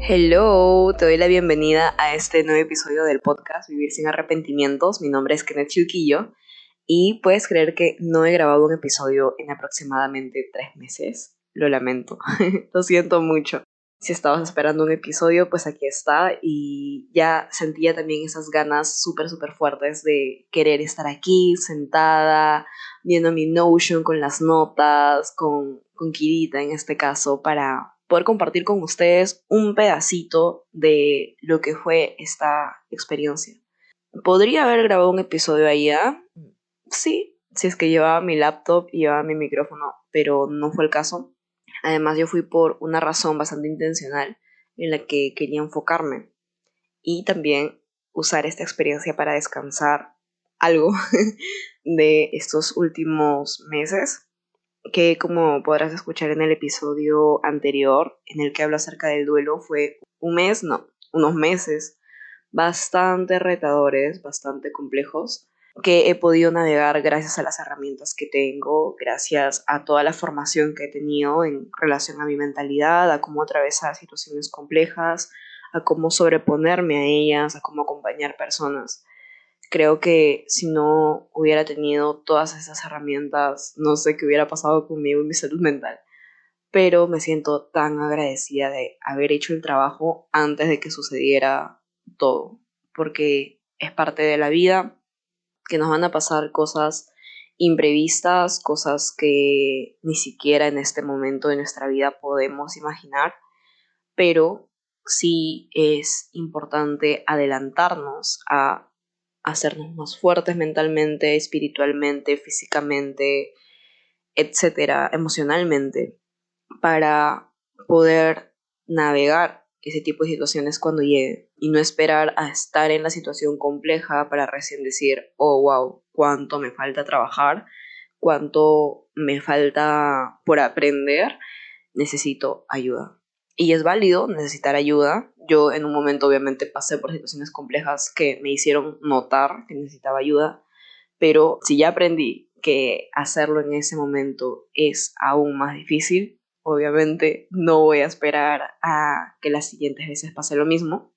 Hello, te doy la bienvenida a este nuevo episodio del podcast Vivir sin Arrepentimientos. Mi nombre es Kenneth Chilquillo y puedes creer que no he grabado un episodio en aproximadamente 3 meses. Lo lamento, lo siento mucho. Si estabas esperando un episodio, pues aquí está y ya sentía también esas ganas súper fuertes de querer estar aquí, sentada, viendo mi Notion con las notas, con Kirita en este caso, para poder compartir con ustedes un pedacito de lo que fue esta experiencia. ¿Podría haber grabado un episodio allá? Sí, si es que llevaba mi laptop y llevaba mi micrófono, pero no fue el caso. Además, yo fui por una razón bastante intencional en la que quería enfocarme y también usar esta experiencia para descansar algo de estos últimos meses, que como podrás escuchar en el episodio anterior, en el que hablo acerca del duelo, fue unos meses bastante retadores, bastante complejos, que he podido navegar gracias a las herramientas que tengo, gracias a toda la formación que he tenido en relación a mi mentalidad, a cómo atravesar situaciones complejas, a cómo sobreponerme a ellas, a cómo acompañar personas. Creo que si no hubiera tenido todas esas herramientas, no sé qué hubiera pasado conmigo y mi salud mental. Pero me siento tan agradecida de haber hecho el trabajo antes de que sucediera todo, porque es parte de la vida, que nos van a pasar cosas imprevistas, cosas que ni siquiera en este momento de nuestra vida podemos imaginar, pero sí es importante adelantarnos a hacernos más fuertes mentalmente, espiritualmente, físicamente, etcétera, emocionalmente, para poder navegar ese tipo de situaciones cuando lleguen y no esperar a estar en la situación compleja para recién decir, oh, wow, cuánto me falta trabajar, cuánto me falta por aprender, necesito ayuda. Y es válido necesitar ayuda. Yo en un momento obviamente pasé por situaciones complejas que me hicieron notar que necesitaba ayuda, pero si ya aprendí que hacerlo en ese momento es aún más difícil, obviamente no voy a esperar a que las siguientes veces pase lo mismo.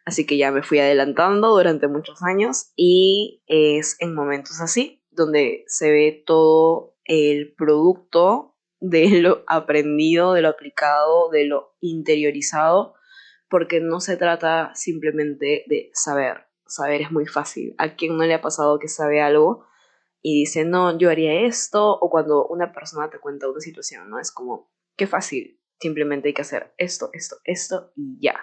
Así que ya me fui adelantando durante muchos años y es en momentos así donde se ve todo el producto de lo aprendido, de lo aplicado, de lo interiorizado, porque no se trata simplemente de saber. Saber es muy fácil. ¿A quién no le ha pasado que sabe algo y dice, no, yo haría esto? O cuando una persona te cuenta una situación, ¿no? Es como, qué fácil, simplemente hay que hacer esto y ya.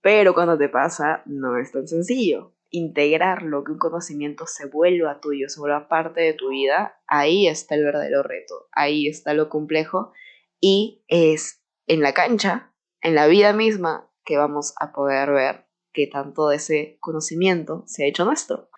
Pero cuando te pasa, no es tan sencillo. Integrarlo, que un conocimiento se vuelva tuyo, se vuelva parte de tu vida, ahí está el verdadero reto, ahí está lo complejo y es en la cancha, en la vida misma, que vamos a poder ver que tanto de ese conocimiento se ha hecho nuestro.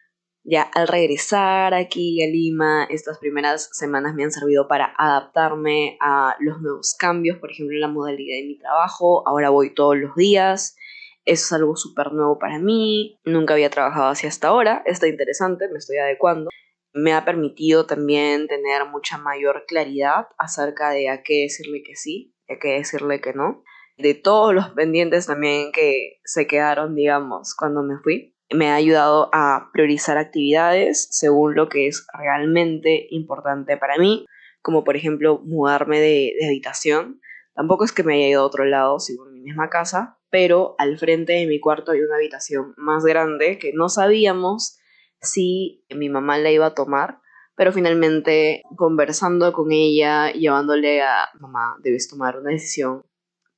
Ya al regresar aquí a Lima, estas primeras semanas me han servido para adaptarme a los nuevos cambios, por ejemplo, en la modalidad de mi trabajo. Ahora voy todos los días. Eso es algo súper nuevo para mí. Nunca había trabajado así hasta ahora. Está interesante, me estoy adecuando. Me ha permitido también tener mucha mayor claridad acerca de a qué decirle que sí, a qué decirle que no. De todos los pendientes también que se quedaron, digamos, cuando me fui. Me ha ayudado a priorizar actividades según lo que es realmente importante para mí, como por ejemplo mudarme de habitación. Tampoco es que me haya ido a otro lado, sino en mi misma casa, pero al frente de mi cuarto hay una habitación más grande que no sabíamos si mi mamá la iba a tomar, pero finalmente conversando con ella, llevándole a mamá, debes tomar una decisión,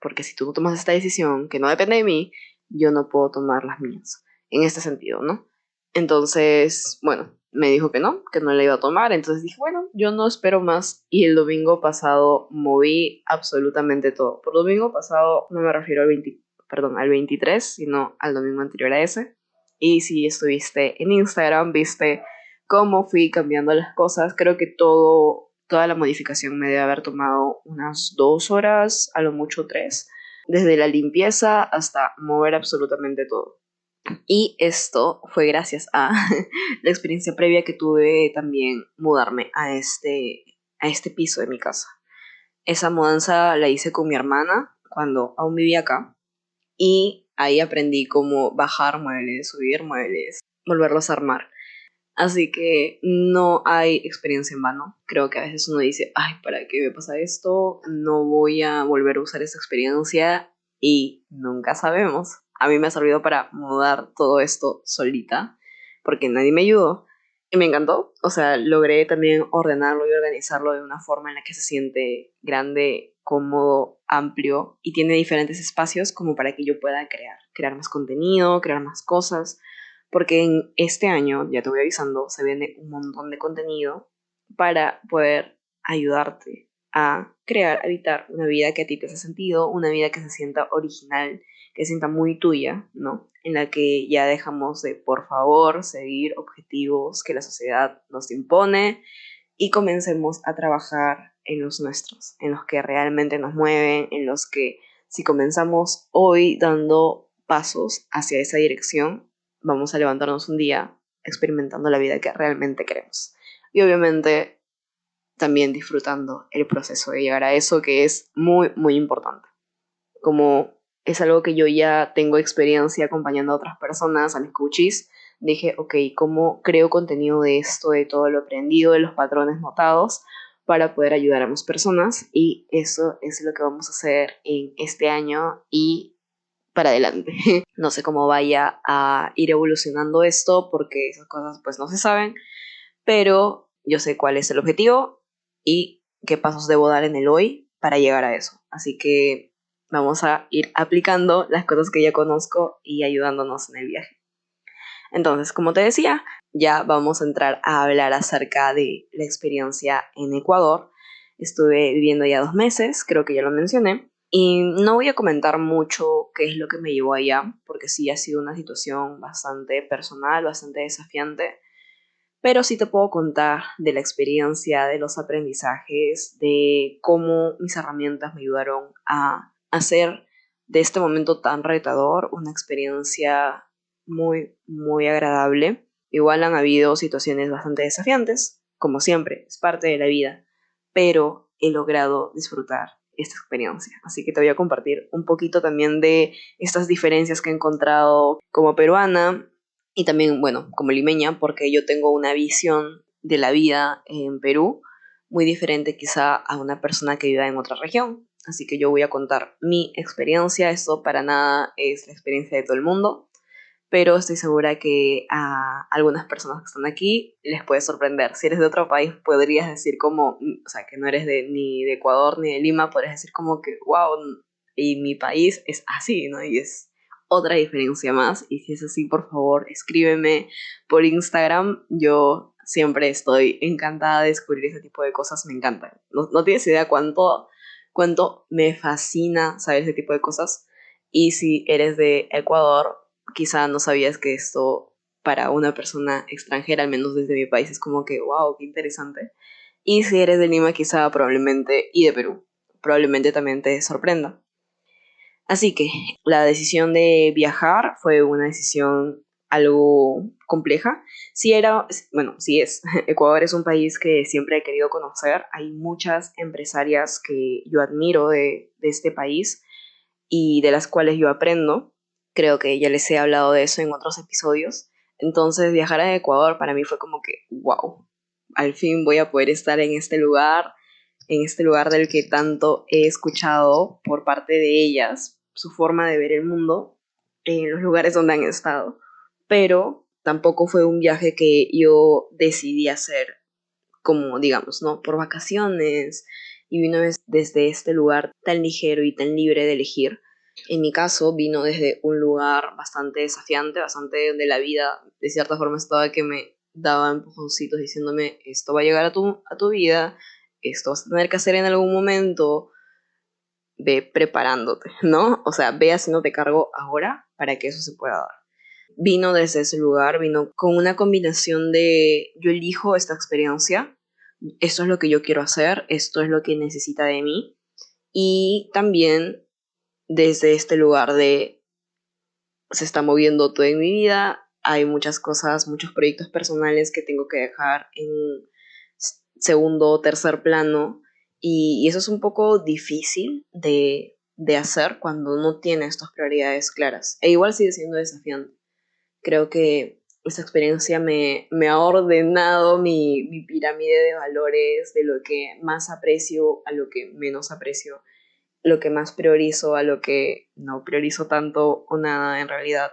porque si tú no tomas esta decisión, que no depende de mí, yo no puedo tomar las mías en este sentido, ¿no? Entonces, bueno, me dijo que no la iba a tomar, entonces dije, bueno, yo no espero más. Y el domingo pasado moví absolutamente todo. Por domingo pasado no me refiero al 23, sino al domingo anterior a ese. Y si estuviste en Instagram, viste cómo fui cambiando las cosas. Creo que toda la modificación me debe haber tomado unas 2 horas, a lo mucho 3, desde la limpieza hasta mover absolutamente todo. Y esto fue gracias a la experiencia previa que tuve también mudarme a este piso de mi casa. Esa mudanza la hice con mi hermana cuando aún vivía acá. y ahí aprendí cómo bajar muebles, subir muebles, volverlos a armar. Así que no hay experiencia en vano. Creo que a veces uno dice, ay, ¿para qué me pasa esto? No voy a volver a usar esa experiencia y nunca sabemos. A mí me ha servido para mudar todo esto solita porque nadie me ayudó y me encantó. O sea, logré también ordenarlo y organizarlo de una forma en la que se siente grande, cómodo, amplio y tiene diferentes espacios como para que yo pueda crear más contenido, crear más cosas porque en este año, ya te voy avisando, se viene un montón de contenido para poder ayudarte a crear, a evitar una vida que a ti te hace sentido, una vida que se sienta original, que se sienta muy tuya, ¿no? En la que ya dejamos de, por favor, seguir objetivos que la sociedad nos impone y comencemos a trabajar en los nuestros, en los que realmente nos mueven, en los que si comenzamos hoy dando pasos hacia esa dirección, vamos a levantarnos un día experimentando la vida que realmente queremos. Y obviamente también disfrutando el proceso de llegar a eso que es muy, muy importante. Como es algo que yo ya tengo experiencia acompañando a otras personas, a mis coaches, dije, ok, ¿cómo creo contenido de esto, de todo lo aprendido, de los patrones notados, para poder ayudar a más personas? Y eso es lo que vamos a hacer en este año y para adelante. No sé cómo vaya a ir evolucionando esto porque esas cosas pues no se saben, pero yo sé cuál es el objetivo y qué pasos debo dar en el hoy para llegar a eso. Así que vamos a ir aplicando las cosas que ya conozco y ayudándonos en el viaje. Entonces, como te decía, ya vamos a entrar a hablar acerca de la experiencia en Ecuador. Estuve viviendo ya 2 meses, creo que ya lo mencioné, y no voy a comentar mucho qué es lo que me llevó allá, porque sí ha sido una situación bastante personal, bastante desafiante, pero sí te puedo contar de la experiencia, de los aprendizajes, de cómo mis herramientas me ayudaron a hacer de este momento tan retador una experiencia muy, muy agradable. Igual han habido situaciones bastante desafiantes, como siempre, es parte de la vida, pero he logrado disfrutar esta experiencia. Así que te voy a compartir un poquito también de estas diferencias que he encontrado como peruana y también, bueno, como limeña, porque yo tengo una visión de la vida en Perú muy diferente quizá a una persona que viva en otra región. Así que yo voy a contar mi experiencia, esto para nada es la experiencia de todo el mundo, pero estoy segura que a algunas personas que están aquí les puede sorprender. Si eres de otro país, podrías decir como, o sea, que no eres ni de Ecuador ni de Lima, podrías decir como que, wow, y mi país es así, ¿no? Y es otra diferencia más. Y si es así, por favor, escríbeme por Instagram. Yo siempre estoy encantada de descubrir ese tipo de cosas, me encantan. No tienes idea cuánto me fascina saber ese tipo de cosas. Y si eres de Ecuador, quizá no sabías que esto para una persona extranjera, al menos desde mi país, es como que, wow, qué interesante. Y si eres de Lima, quizá probablemente, y de Perú, probablemente también te sorprenda. Así que la decisión de viajar fue una decisión algo compleja. Sí era, bueno, sí es. Ecuador es un país que siempre he querido conocer. Hay muchas empresarias que yo admiro de este país y de las cuales yo aprendo. Creo que ya les he hablado de eso en otros episodios. Entonces viajar a Ecuador para mí fue como que, wow, al fin voy a poder estar en este lugar del que tanto he escuchado por parte de ellas, su forma de ver el mundo en los lugares donde han estado. Pero tampoco fue un viaje que yo decidí hacer como, digamos, ¿no? Por vacaciones y vino desde este lugar tan ligero y tan libre de elegir. En mi caso vino desde un lugar bastante desafiante, bastante donde la vida de cierta forma estaba que me daba empujoncitos diciéndome esto va a llegar a tu vida, esto vas a tener que hacer en algún momento, ve preparándote, ¿no? O sea, ve haciéndote cargo ahora para que eso se pueda dar. Vino desde ese lugar, vino con una combinación de yo elijo esta experiencia, esto es lo que yo quiero hacer, esto es lo que necesita de mí, y también desde este lugar de se está moviendo todo en mi vida, hay muchas cosas, muchos proyectos personales que tengo que dejar en segundo o tercer plano, y eso es un poco difícil de de hacer cuando no tiene estas prioridades claras. E igual sigue siendo desafiante. Creo que esta experiencia me ha ordenado mi pirámide de valores, de lo que más aprecio a lo que menos aprecio, lo que más priorizo a lo que no priorizo tanto o nada en realidad.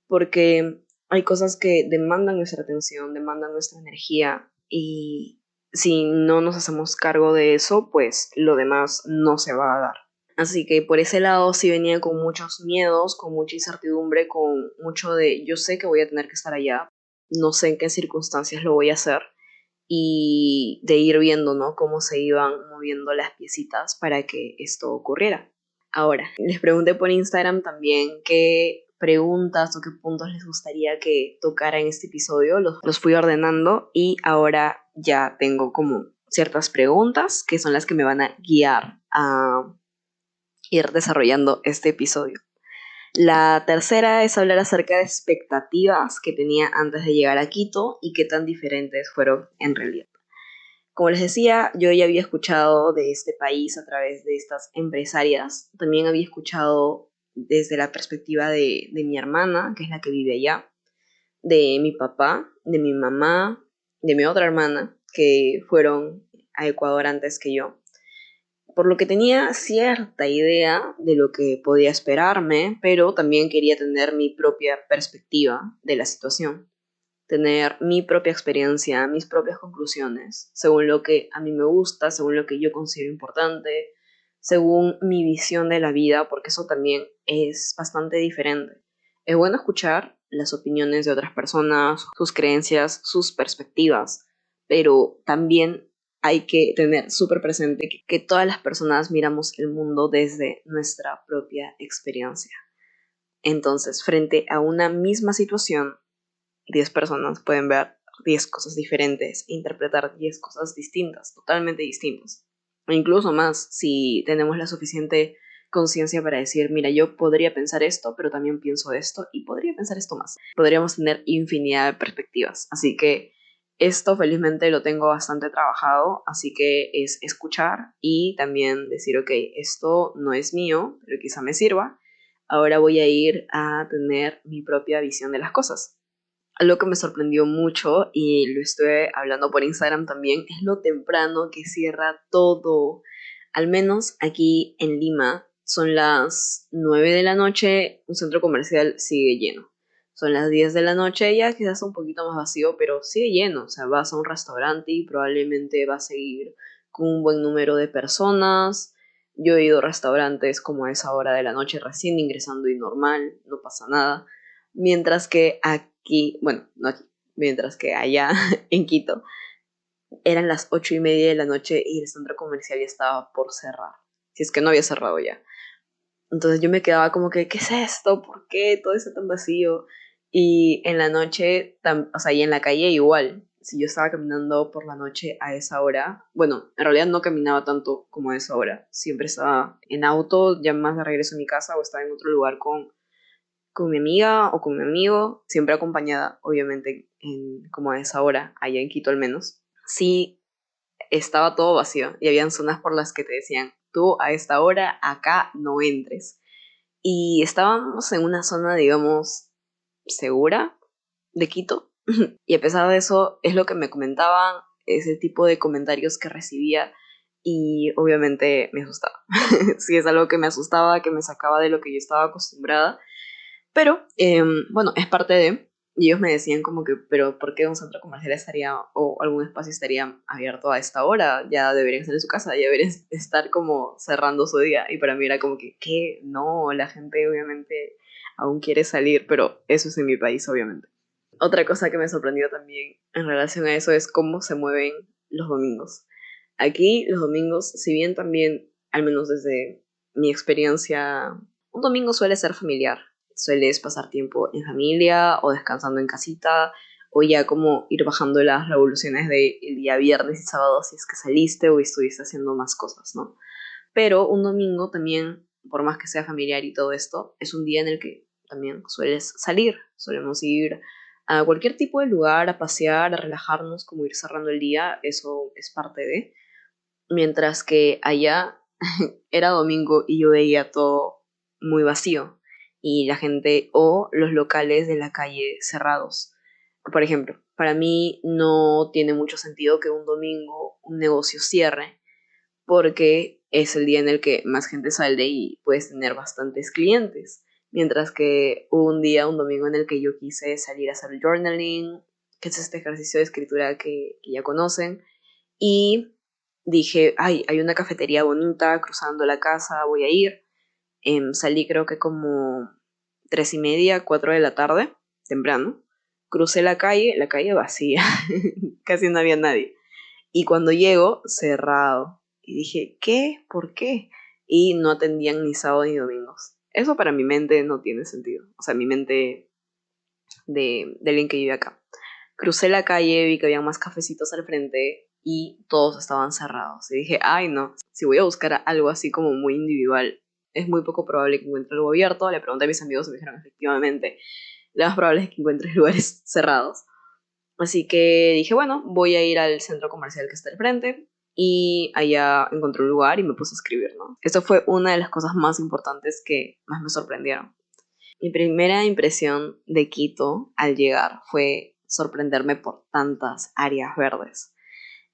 Porque hay cosas que demandan nuestra atención, demandan nuestra energía y si no nos hacemos cargo de eso, pues lo demás no se va a dar. Así que por ese lado sí venía con muchos miedos, con mucha incertidumbre, con mucho de yo sé que voy a tener que estar allá, no sé en qué circunstancias lo voy a hacer y de ir viendo, ¿no? Cómo se iban moviendo las piecitas para que esto ocurriera. Ahora, les pregunté por Instagram también qué preguntas o qué puntos les gustaría que tocara en este episodio. Los fui ordenando y ahora ya tengo como ciertas preguntas que son las que me van a guiar a ir desarrollando este episodio. La tercera es hablar acerca de expectativas que tenía antes de llegar a Quito y qué tan diferentes fueron en realidad. Como les decía, yo ya había escuchado de este país a través de estas empresarias. También había escuchado desde la perspectiva de mi hermana, que es la que vive allá, de mi papá, de mi mamá, de mi otra hermana, que fueron a Ecuador antes que yo. Por lo que tenía cierta idea de lo que podía esperarme, pero también quería tener mi propia perspectiva de la situación, tener mi propia experiencia, mis propias conclusiones, según lo que a mí me gusta, según lo que yo considero importante, según mi visión de la vida, porque eso también es bastante diferente. Es bueno escuchar las opiniones de otras personas, sus creencias, sus perspectivas, pero también hay que tener súper presente que todas las personas miramos el mundo desde nuestra propia experiencia. Entonces, frente a una misma situación, 10 personas pueden ver 10 cosas diferentes e interpretar 10 cosas distintas, totalmente distintas. O incluso más si tenemos la suficiente conciencia para decir, mira, yo podría pensar esto, pero también pienso esto y podría pensar esto más. Podríamos tener infinidad de perspectivas. Así que esto felizmente lo tengo bastante trabajado, así que es escuchar y también decir, ok, esto no es mío, pero quizá me sirva. Ahora voy a ir a tener mi propia visión de las cosas. Algo que me sorprendió mucho y lo estuve hablando por Instagram también es lo temprano que cierra todo. Al menos aquí en Lima son las 9 de la noche, un centro comercial sigue lleno. Son las 10 de la noche, ya quizás un poquito más vacío, pero sigue lleno. O sea, vas a un restaurante y probablemente va a seguir con un buen número de personas. Yo he ido a restaurantes como a esa hora de la noche recién ingresando y normal, no pasa nada. Mientras que aquí, bueno, no aquí, mientras que allá en Quito eran las 8:30 de la noche y el centro comercial ya estaba por cerrar. Si es que no había cerrado ya. Entonces yo me quedaba como que, ¿qué es esto? ¿Por qué todo está tan vacío? Y en la noche, o sea, y en la calle igual. Si yo estaba caminando por la noche a esa hora, bueno, en realidad no caminaba tanto como a esa hora. Siempre estaba en auto, ya más de regreso a mi casa o estaba en otro lugar con mi amiga o con mi amigo, siempre acompañada, obviamente, como a esa hora, allá en Quito al menos. Sí, estaba todo vacío y habían zonas por las que te decían, tú a esta hora acá no entres. Y estábamos en una zona, digamos, segura de Quito. Y a pesar de eso, es lo que me comentaban, ese tipo de comentarios que recibía y obviamente me asustaba. Sí, es algo que me asustaba, que me sacaba de lo que yo estaba acostumbrada, pero, bueno, es parte de... Y ellos me decían como que, pero ¿por qué un centro comercial estaría o algún espacio estaría abierto a esta hora? Ya deberían estar en su casa, ya deberían estar como cerrando su día. Y para mí era como que, ¿qué? No, la gente obviamente aún quiere salir, pero eso es en mi país, obviamente. Otra cosa que me sorprendió también en relación a eso es cómo se mueven los domingos. Aquí los domingos, si bien también, al menos desde mi experiencia, un domingo suele ser familiar. Sueles pasar tiempo en familia o descansando en casita o ya como ir bajando las revoluciones del día viernes y sábado si es que saliste o estuviste haciendo más cosas, ¿no? Pero un domingo también, por más que sea familiar y todo esto, es un día en el que también sueles salir. Solemos ir a cualquier tipo de lugar, a pasear, a relajarnos, como ir cerrando el día, eso es parte de. Mientras que allá era domingo y yo veía todo muy vacío y la gente o los locales de la calle cerrados. Por ejemplo, para mí no tiene mucho sentido que un domingo un negocio cierre porque es el día en el que más gente sale y puedes tener bastantes clientes. Mientras que hubo un día, un domingo, en el que yo quise salir a hacer journaling, que es este ejercicio de escritura que ya conocen, y dije, ay, hay una cafetería bonita cruzando la casa, voy a ir. Salí creo que como 3:30, 4 de la tarde, temprano. Crucé la calle vacía, casi no había nadie. Y cuando llego, cerrado. Y dije, ¿qué? ¿Por qué? Y no atendían ni sábado ni domingos. Eso para mi mente no tiene sentido. O sea, mi mente de alguien que vive acá. Crucé la calle, vi que había más cafecitos al frente y todos estaban cerrados. Y dije, ay no, si voy a buscar algo así como muy individual, es muy poco probable que encuentre algo abierto. Le pregunté a mis amigos y me dijeron, efectivamente, lo más probable es que encuentres lugares cerrados. Así que dije, bueno, voy a ir al centro comercial que está al frente y allá encontré un lugar y me puse a escribir, ¿no? Esto fue una de las cosas más importantes que más me sorprendieron. Mi primera impresión de Quito al llegar fue sorprenderme por tantas áreas verdes.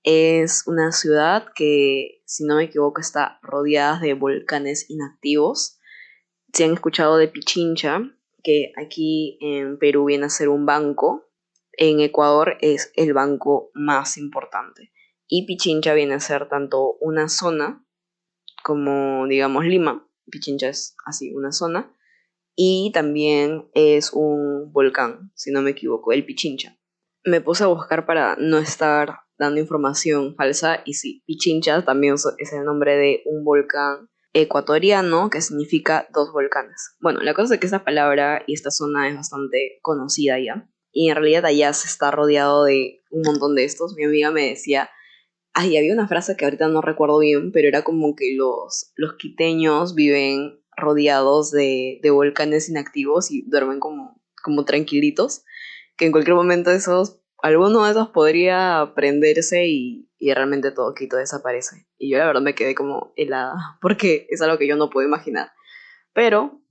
Es una ciudad que, si no me equivoco, está rodeada de volcanes inactivos. Si han escuchado de Pichincha, que aquí en Perú viene a ser un banco, en Ecuador es el banco más importante. Y Pichincha viene a ser tanto una zona como, digamos, Lima. Pichincha es así, una zona. Y también es un volcán, si no me equivoco, el Pichincha. Me puse a buscar para no estar dando información falsa y sí, Pichincha también es el nombre de un volcán ecuatoriano que significa dos volcanes. Bueno, la cosa es que esta palabra y esta zona es bastante conocida ya. Y en realidad allá se está rodeado de un montón de estos. Mi amiga me decía, ay, había una frase que ahorita no recuerdo bien, pero era como que los quiteños viven rodeados de volcanes inactivos y duermen como tranquilitos, que en cualquier momento alguno de esos podría prenderse y realmente todo Quito desaparece. Y yo la verdad me quedé como helada, porque es algo que yo no puedo imaginar. Pero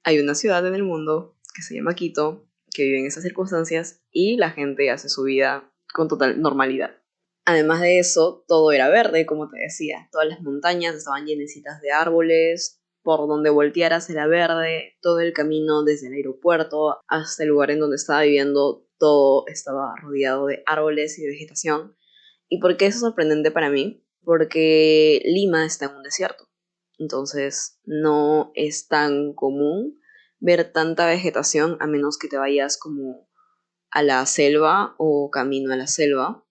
hay una ciudad en el mundo que se llama Quito, que vive en esas circunstancias y la gente hace su vida con total normalidad. Además de eso, todo era verde, como te decía. Todas las montañas estaban llenecitas de árboles, por donde voltearas era verde, todo el camino desde el aeropuerto hasta el lugar en donde estaba viviendo, todo estaba rodeado de árboles y de vegetación. ¿Y por qué eso es sorprendente para mí? Porque Lima está en un desierto. Entonces no es tan común ver tanta vegetación a menos que te vayas como a la selva o camino a la selva.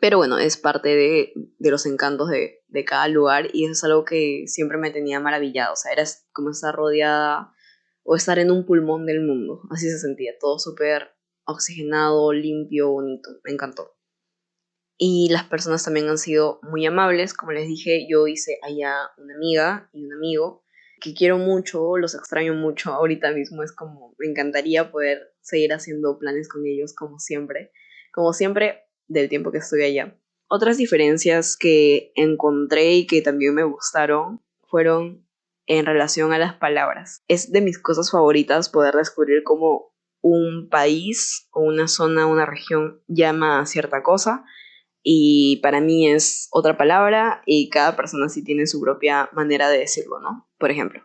Pero bueno, es parte de los encantos de cada lugar y eso es algo que siempre me tenía maravillado. O sea, era como estar rodeada o estar en un pulmón del mundo. Así se sentía, todo súper oxigenado, limpio, bonito. Me encantó. Y las personas también han sido muy amables. Como les dije, yo hice allá una amiga y un amigo que quiero mucho, los extraño mucho. Ahorita mismo es como, me encantaría poder seguir haciendo planes con ellos como siempre del tiempo que estuve allá. Otras diferencias que encontré y que también me gustaron fueron en relación a las palabras. Es de mis cosas favoritas poder descubrir cómo un país o una zona, una región llama a cierta cosa y para mí es otra palabra y cada persona sí tiene su propia manera de decirlo, ¿no? Por ejemplo,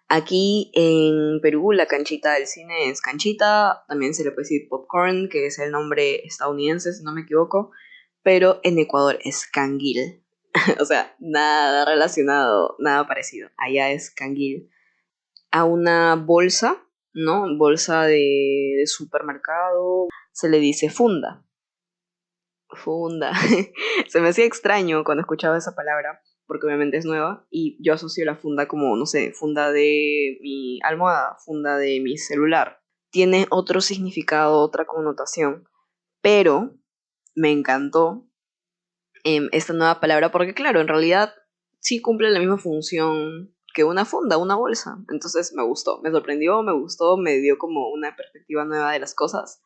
aquí en Perú la canchita del cine es canchita, también se le puede decir popcorn, que es el nombre estadounidense, si no me equivoco, pero en Ecuador es canguil. O sea, nada relacionado, nada parecido. Allá es canguil. A una bolsa, ¿no? Bolsa de supermercado, se le dice funda. Funda. Se me hacía extraño cuando escuchaba esa palabra, porque obviamente es nueva, y yo asocio la funda como, no sé, funda de mi almohada, funda de mi celular. Tiene otro significado, otra connotación, pero me encantó esta nueva palabra porque, claro, en realidad sí cumple la misma función que una funda, una bolsa. Entonces me gustó, me sorprendió, me gustó, me dio como una perspectiva nueva de las cosas.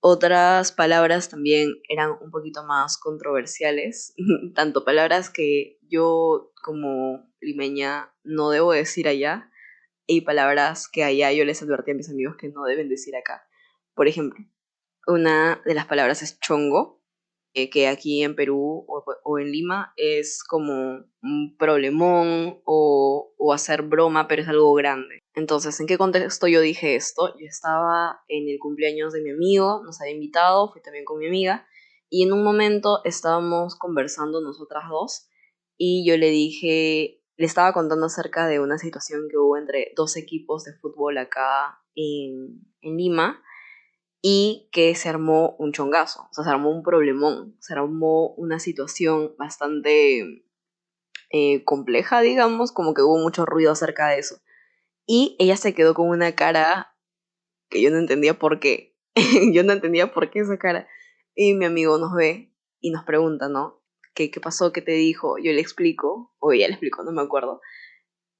Otras palabras también eran un poquito más controversiales, tanto palabras que yo como limeña no debo decir allá, y palabras que allá yo les advertí a mis amigos que no deben decir acá. Por ejemplo, una de las palabras es chongo, que aquí en Perú o en Lima es como un problemón o hacer broma, pero es algo grande. Entonces, ¿en qué contexto yo dije esto? Yo estaba en el cumpleaños de mi amigo, nos había invitado, fui también con mi amiga, y en un momento estábamos conversando nosotras dos, y yo le dije, le estaba contando acerca de una situación que hubo entre dos equipos de fútbol acá en Lima, y que se armó un chongazo, o sea, se armó un problemón, se armó una situación bastante compleja, digamos, como que hubo mucho ruido acerca de eso. Y ella se quedó con una cara que yo no entendía por qué. Yo no entendía por qué esa cara. Y mi amigo nos ve y nos pregunta, ¿no? ¿Qué pasó? ¿Qué te dijo? Yo le explico, o ella le explicó, no me acuerdo.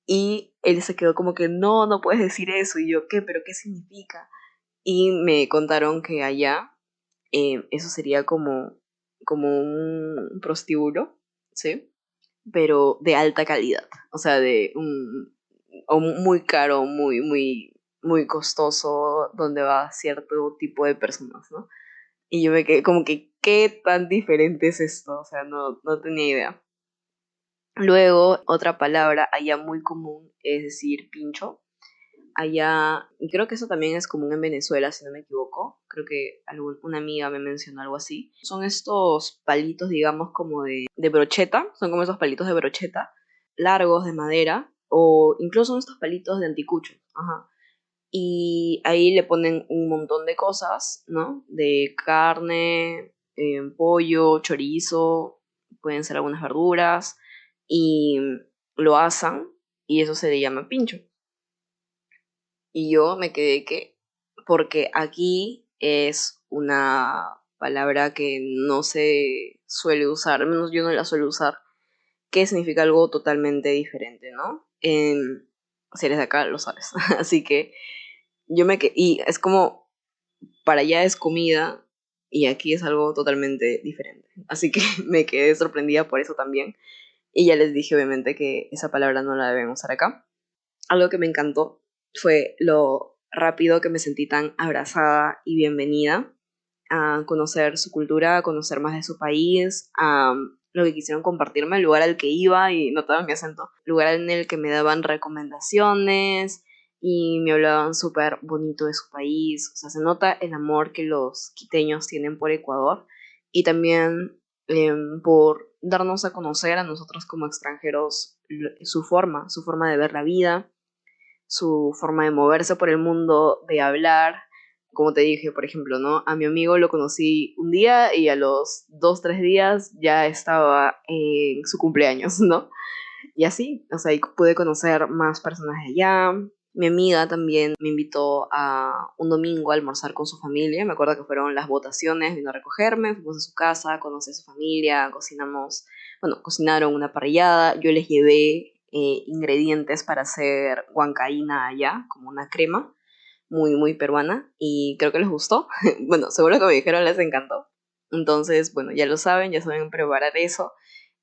Y él se quedó como que, no, no puedes decir eso. Y yo, ¿qué? ¿Pero qué significa? Y me contaron que allá eso sería como un prostíbulo, ¿sí? Pero de alta calidad, o sea, o muy caro, muy costoso, donde va cierto tipo de personas, ¿no? Y yo me quedé como que, ¿qué tan diferente es esto? O sea, no tenía idea. Luego, otra palabra allá muy común es decir pincho. Allá, y creo que eso también es común en Venezuela, si no me equivoco. Creo que una amiga me mencionó algo así. Son estos palitos, digamos, como de brocheta. Son como esos palitos de brocheta, largos, de madera, o incluso son estos palitos de anticucho. Ajá. Y ahí le ponen un montón de cosas, ¿no? De carne, pollo, chorizo, pueden ser algunas verduras, y lo asan, y eso se le llama pincho. Y yo me quedé que, porque aquí es una palabra que no se suele usar, al menos yo no la suelo usar, que significa algo totalmente diferente, ¿no? Si eres de acá, lo sabes. Así que yo me quedé, y es como, para allá es comida y aquí es algo totalmente diferente. Así que me quedé sorprendida por eso también. Y ya les dije, obviamente, que esa palabra no la deben usar acá. Algo que me encantó fue lo rápido que me sentí tan abrazada y bienvenida a conocer su cultura, a conocer más de su país, a lo que quisieron compartirme, el lugar al que iba, y notaba mi acento, lugar en el que me daban recomendaciones y me hablaban súper bonito de su país. O sea, se nota el amor que los quiteños tienen por Ecuador, y también por darnos a conocer a nosotros como extranjeros su forma de ver la vida, su forma de moverse por el mundo, de hablar. Como te dije, por ejemplo, ¿no? A mi amigo lo conocí un día y a los 2, 3 días ya estaba en su cumpleaños, ¿no? Y así, o sea, y pude conocer más personas de allá. Mi amiga también me invitó a un domingo a almorzar con su familia. Me acuerdo que fueron las votaciones, vino a recogerme, fuimos a su casa, conocí a su familia, cocinamos, bueno, cocinaron una parrillada. Yo les llevé ingredientes para hacer huancaína allá, como una crema muy peruana, y creo que les gustó. Bueno, seguro que me dijeron les encantó. Entonces, bueno, ya saben preparar eso,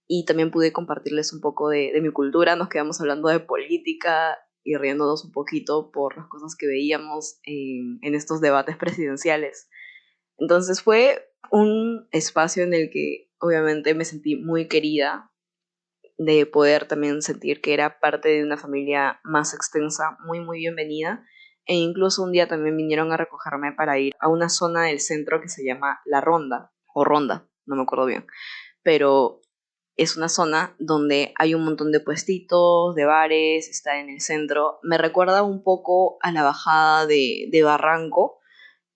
y también pude compartirles un poco de mi cultura. Nos quedamos hablando de política y riéndonos un poquito por las cosas que veíamos en estos debates presidenciales. Entonces fue un espacio en el que obviamente me sentí muy querida, de poder también sentir que era parte de una familia más extensa, muy bienvenida. E incluso un día también vinieron a recogerme para ir a una zona del centro que se llama La Ronda, o Ronda, no me acuerdo bien, pero es una zona donde hay un montón de puestitos, de bares, está en el centro. Me recuerda un poco a la bajada de Barranco,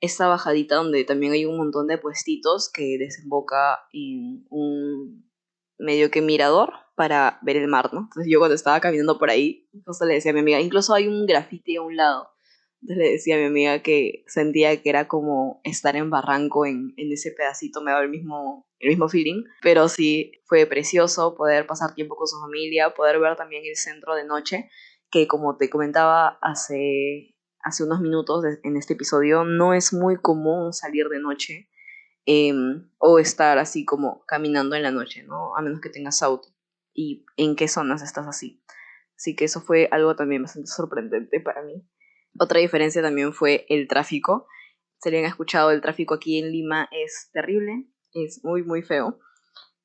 esta bajadita donde también hay un montón de puestitos que desemboca en un medio que mirador para ver el mar, ¿no? Entonces yo cuando estaba caminando por ahí, justo le decía a mi amiga, incluso hay un graffiti a un lado. Entonces le decía a mi amiga que sentía que era como estar en Barranco en ese pedacito, me daba el mismo feeling. Pero sí, fue precioso poder pasar tiempo con su familia, poder ver también el centro de noche, que como te comentaba hace unos minutos en este episodio, no es muy común salir de noche o estar así como caminando en la noche, ¿no? A menos que tengas auto. ¿Y en qué zonas estás así? Así que eso fue algo también bastante sorprendente para mí. Otra diferencia también fue el tráfico. Se le han escuchado, el tráfico aquí en Lima es terrible, es muy, muy feo.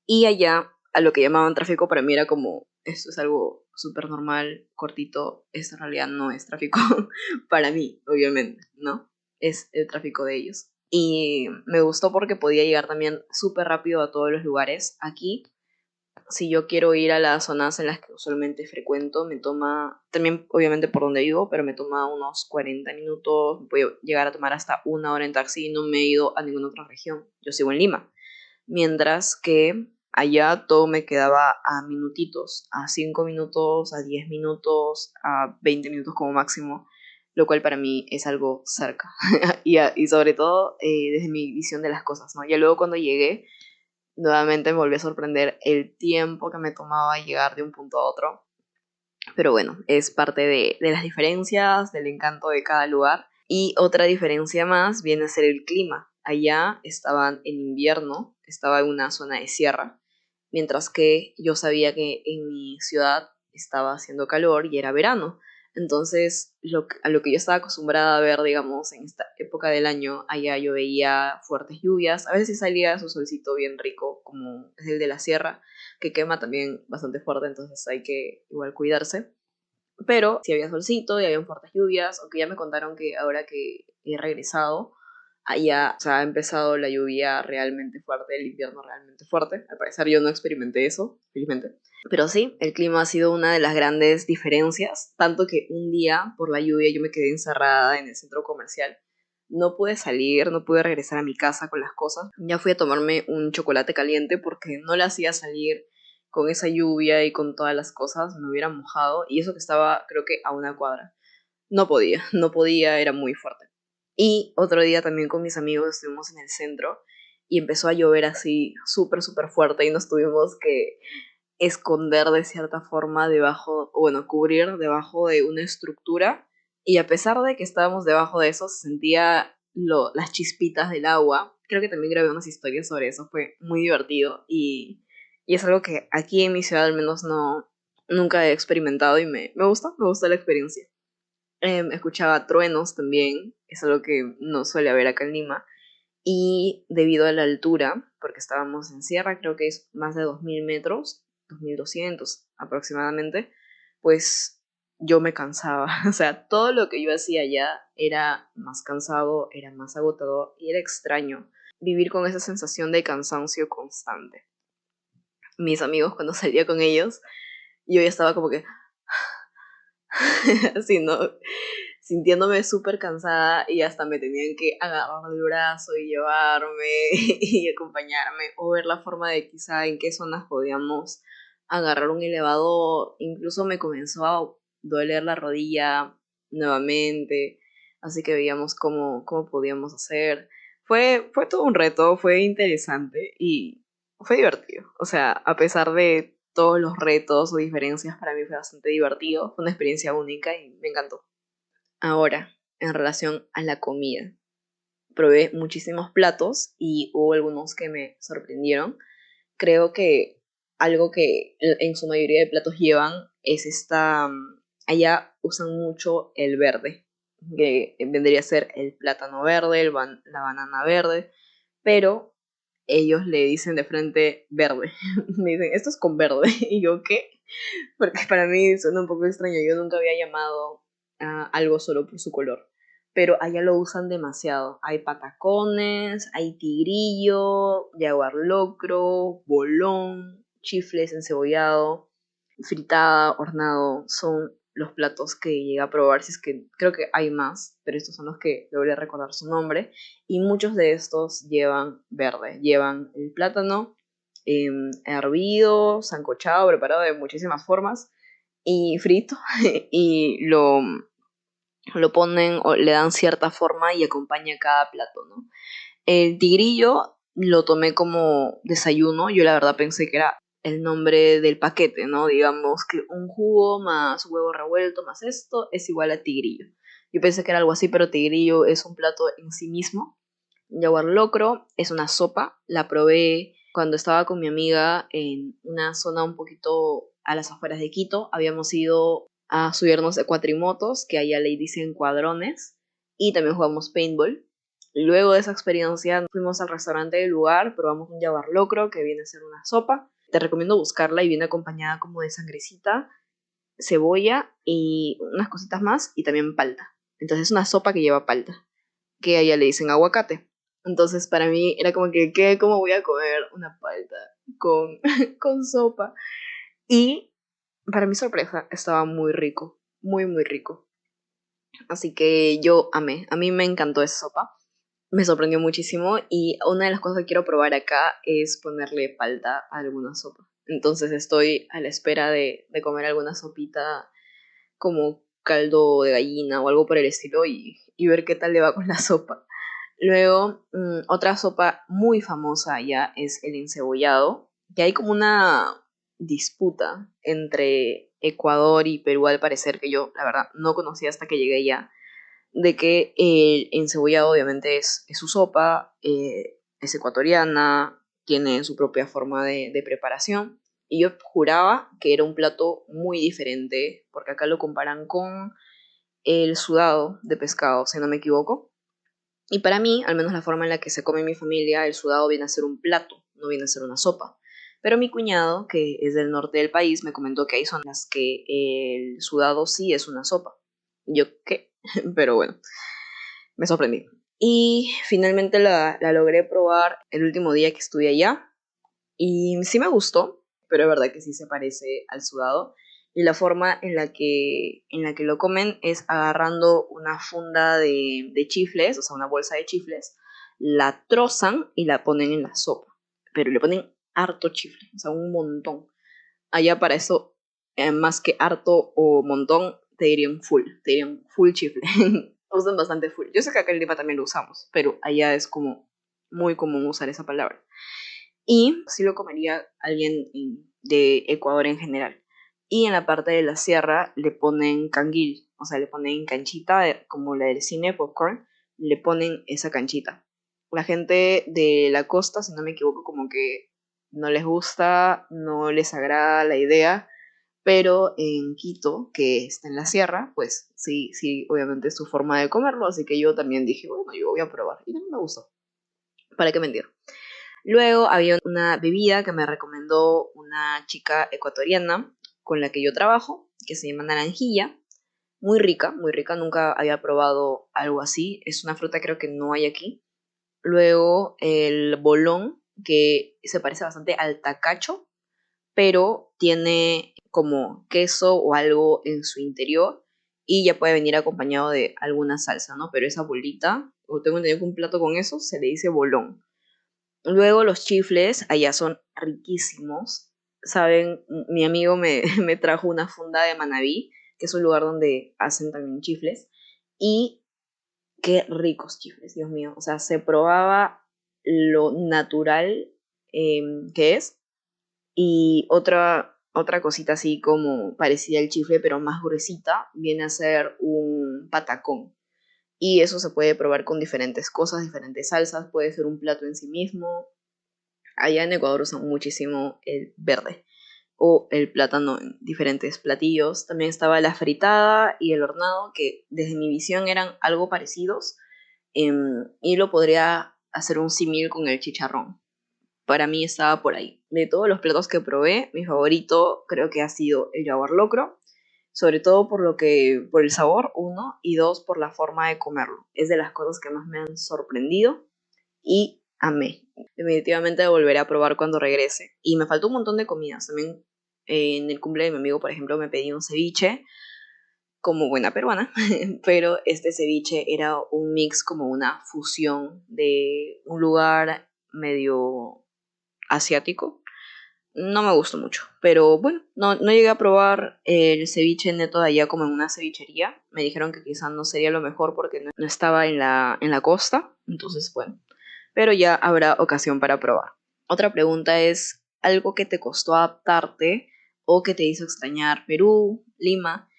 Y allá, a lo que llamaban tráfico, para mí era como, esto es algo súper normal, cortito, esto en realidad no es tráfico para mí, obviamente, ¿no? Es el tráfico de ellos. Y me gustó porque podía llegar también súper rápido a todos los lugares. Aquí, si yo quiero ir a las zonas en las que usualmente frecuento, me toma, también obviamente por donde vivo, pero me toma unos 40 minutos, puedo llegar a tomar hasta 1 hora en taxi y no me he ido a ninguna otra región. Yo sigo en Lima. Mientras que allá todo me quedaba a minutitos, a 5 minutos, a 10 minutos, a 20 minutos como máximo, lo cual para mí es algo cerca. y sobre todo desde mi visión de las cosas, ¿no? Ya luego cuando llegué, nuevamente me volví a sorprender el tiempo que me tomaba llegar de un punto a otro. Pero bueno, es parte de las diferencias, del encanto de cada lugar. Y otra diferencia más viene a ser el clima. Allá estaban en invierno, estaba en una zona de sierra, mientras que yo sabía que en mi ciudad estaba haciendo calor y era verano. Entonces, a lo que yo estaba acostumbrada a ver, digamos, en esta época del año, allá yo veía fuertes lluvias. A veces sí salía su solcito bien rico, como es el de la sierra, que quema también bastante fuerte, entonces hay que igual cuidarse. Pero si había solcito y habían fuertes lluvias, aunque ya me contaron que ahora que he regresado, allá ha empezado la lluvia realmente fuerte, el invierno realmente fuerte. Al parecer yo no experimenté eso, felizmente. Pero sí, el clima ha sido una de las grandes diferencias, tanto que un día por la lluvia yo me quedé encerrada en el centro comercial. No pude salir, no pude regresar a mi casa con las cosas. Ya fui a tomarme un chocolate caliente porque no le hacía salir con esa lluvia y con todas las cosas, me hubiera mojado. Y eso que estaba, creo que a una cuadra. No podía, no podía, era muy fuerte. Y otro día también con mis amigos estuvimos en el centro y empezó a llover así súper, súper fuerte y nos tuvimos que esconder de cierta forma debajo, o bueno, cubrir debajo de una estructura. Y a pesar de que estábamos debajo de eso, se sentía las chispitas del agua. Creo que también grabé unas historias sobre eso, fue muy divertido y es algo que aquí en mi ciudad al menos nunca he experimentado y me gustó la experiencia. Escuchaba truenos también, es algo que no suele haber acá en Lima. Y debido a la altura, porque estábamos en sierra, creo que es más de 2000 metros, 2200 aproximadamente, pues yo me cansaba. O sea, todo lo que yo hacía allá era más cansado, era más agotador y era extraño vivir con esa sensación de cansancio constante. Mis amigos, cuando salía con ellos, yo ya estaba como que así, ¿no? Sintiéndome súper cansada y hasta me tenían que agarrar del brazo y llevarme y acompañarme o ver la forma de quizá en qué zonas podíamos agarrar un elevador. Incluso me comenzó a doler la rodilla nuevamente, así que veíamos cómo podíamos hacer. Fue todo un reto, fue interesante y fue divertido. O sea, a pesar de todos los retos o diferencias, para mí fue bastante divertido, fue una experiencia única y me encantó. Ahora, en relación a la comida, probé muchísimos platos y hubo algunos que me sorprendieron. Creo que algo que en su mayoría de platos llevan es allá usan mucho el verde, que vendría a ser el plátano verde, la banana verde, pero ellos le dicen de frente verde. Me dicen, esto es con verde. Y yo, ¿qué? Porque para mí suena un poco extraño. Yo nunca había llamado a algo solo por su color. Pero allá lo usan demasiado. Hay patacones, hay tigrillo, jaguar locro, bolón, chifles encebollado, fritada, hornado. Son los platos que llegué a probar. Si es que creo que hay más, pero estos son los que logré recordar su nombre. Y muchos de estos llevan verde. Llevan el plátano hervido, sancochado, preparado de muchísimas formas y frito y lo ponen o le dan cierta forma y acompaña cada plato, ¿no? El tigrillo lo tomé como desayuno, yo la verdad pensé que era el nombre del paquete, ¿no? Digamos que un jugo más huevo revuelto más esto es igual a tigrillo. Yo pensé que era algo así, pero tigrillo es un plato en sí mismo. Yaguar locro es una sopa, la probé cuando estaba con mi amiga en una zona un poquito a las afueras de Quito. Habíamos ido a subirnos de cuatrimotos, que allá le dicen cuadrones, y también jugamos paintball. Luego de esa experiencia fuimos al restaurante del lugar, probamos un yaguar locro, que viene a ser una sopa. Te recomiendo buscarla y viene acompañada como de sangrecita, cebolla y unas cositas más, y también palta. Entonces es una sopa que lleva palta, que a ella le dicen aguacate. Entonces para mí era como que, ¿qué? ¿Cómo voy a comer una palta con, con sopa? Y para mi sorpresa estaba muy rico, muy muy rico. Así que yo amé, a mí me encantó esa sopa, me sorprendió muchísimo y una de las cosas que quiero probar acá es ponerle palta a alguna sopa. Entonces estoy a la espera de comer alguna sopita como caldo de gallina o algo por el estilo y ver qué tal le va con la sopa. Luego, otra sopa muy famosa ya es el encebollado, que hay como una disputa entre Ecuador y Perú al parecer, que yo la verdad no conocía hasta que llegué allá, de que el encebollado obviamente es su sopa, es ecuatoriana, tiene su propia forma de preparación, y yo juraba que era un plato muy diferente, porque acá lo comparan con el sudado de pescado, si no me equivoco, y para mí, al menos la forma en la que se come en mi familia, el sudado viene a ser un plato, no viene a ser una sopa. Pero mi cuñado, que es del norte del país, me comentó que hay zonas que el sudado sí es una sopa. Yo, ¿qué? Pero bueno, me sorprendí. Y finalmente la logré probar el último día que estuve allá. Y sí me gustó, pero es verdad que sí se parece al sudado. Y la forma en la que lo comen es agarrando una funda de chifles, o sea, una bolsa de chifles, la trozan y la ponen en la sopa. Pero le ponen harto chifle, o sea, un montón. Allá para eso, más que harto o montón, te dirían full chifle. Usan bastante full. Yo sé que acá en Lima también lo usamos, pero allá es como muy común usar esa palabra. Y sí lo comería alguien de Ecuador en general. Y en la parte de la sierra le ponen canguil, o sea, le ponen canchita, como la del cine, popcorn, le ponen esa canchita. La gente de la costa, si no me equivoco, como que no les gusta, no les agrada la idea, pero en Quito, que está en la sierra, pues sí, sí, obviamente es su forma de comerlo, así que yo también dije, bueno, yo voy a probar. Y también me gustó, para qué mentir. Luego había una bebida que me recomendó una chica ecuatoriana con la que yo trabajo, que se llama naranjilla. Muy rica, nunca había probado algo así. Es una fruta creo que no hay aquí. Luego el bolón, que se parece bastante al tacacho, pero tiene como queso o algo en su interior y ya puede venir acompañado de alguna salsa, ¿no? Pero esa bolita, o tengo entendido que un plato con eso se le dice bolón. Luego los chifles allá son riquísimos. Saben, mi amigo me, me trajo una funda de Manabí, que es un lugar donde hacen también chifles. Y qué ricos chifles, Dios mío. O sea, se probaba lo natural eh, que es. Y otra cosita así como parecida al chifle, pero más gruesita, viene a ser un patacón. Y eso se puede probar con diferentes cosas, diferentes salsas. Puede ser un plato en sí mismo. Allá en Ecuador usan muchísimo el verde o el plátano en diferentes platillos. También estaba la fritada y el hornado, que desde mi visión eran algo parecidos. Y lo podría hacer un símil con el chicharrón. Para mí estaba por ahí. De todos los platos que probé, mi favorito creo que ha sido el jaguar locro, sobre todo por el sabor, uno, y dos, por la forma de comerlo. Es de las cosas que más me han sorprendido y amé. Definitivamente volveré a probar cuando regrese. Y me faltó un montón de comidas. También en el cumple de mi amigo, por ejemplo, me pedí un ceviche como buena peruana, pero este ceviche era un mix, como una fusión de un lugar medio asiático. No me gustó mucho, pero bueno, no llegué a probar el ceviche neto de allá como en una cevichería. Me dijeron que quizás no sería lo mejor porque no estaba en la costa, entonces bueno, pero ya habrá ocasión para probar. Otra pregunta es, ¿algo que te costó adaptarte o que te hizo extrañar Perú, Lima?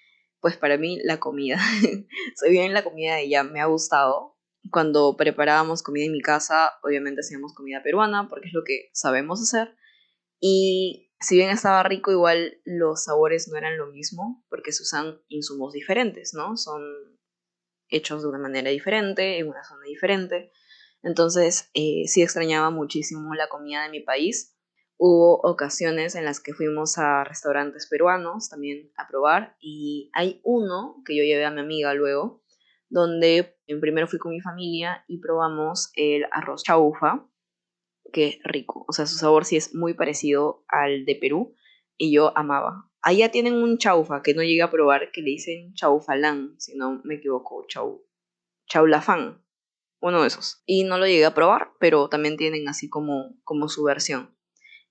Pues para mí la comida. Soy bien en la comida y ya me ha gustado. Cuando preparábamos comida en mi casa, obviamente hacíamos comida peruana porque es lo que sabemos hacer. Y si bien estaba rico, igual los sabores no eran lo mismo porque se usan insumos diferentes, ¿no? Son hechos de una manera diferente, en una zona diferente. Entonces, sí extrañaba muchísimo la comida de mi país. Hubo ocasiones en las que fuimos a restaurantes peruanos también a probar y hay uno que yo llevé a mi amiga luego, donde primero fui con mi familia y probamos el arroz chaufa, que es rico. O sea, su sabor sí es muy parecido al de Perú y yo amaba. Allá tienen un chaufa que no llegué a probar, que le dicen chaufalán, si no me equivoco, chaulafán, uno de esos. Y no lo llegué a probar, pero también tienen así como su versión.